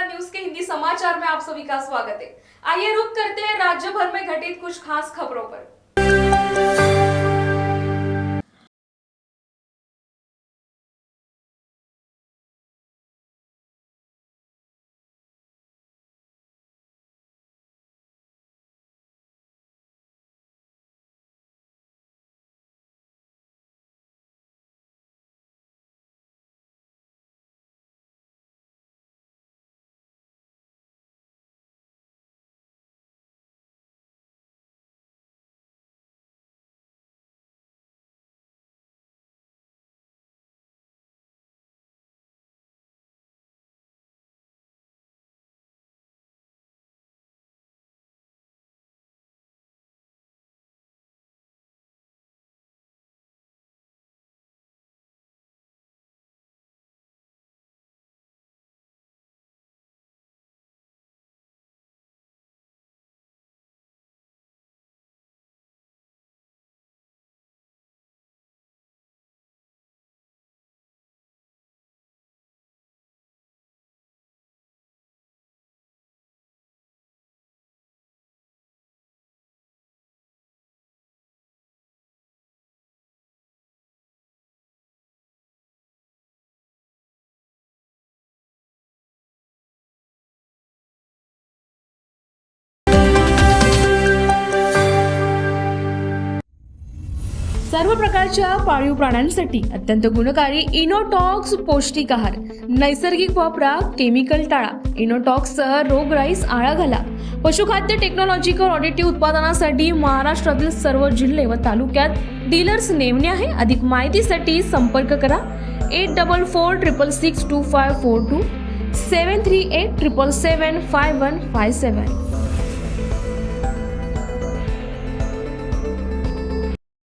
News के हिंदी समाचार में आप सभी का स्वागत है। आइए रुक करते हैं राज्य भर में घटित कुछ खास खबरों पर। सर्व प्रकारच्या पाळीव प्राण्यांसाठी अत्यंत गुणकारी इनोटॉक्स पौष्टिक आहार नैसर्गिक वापरा, केमिकल टाळा। इनोटॉक्ससह रोगराईस आळा घाला। पशुखाद्य टेक्नॉलॉजिकल ऑडिटिव्ह उत्पादनासाठी महाराष्ट्रातील सर्व जिल्हे व तालुक्यात डीलर्स नेमणे आहे। अधिक माहितीसाठी संपर्क करा 8446625542 738775157।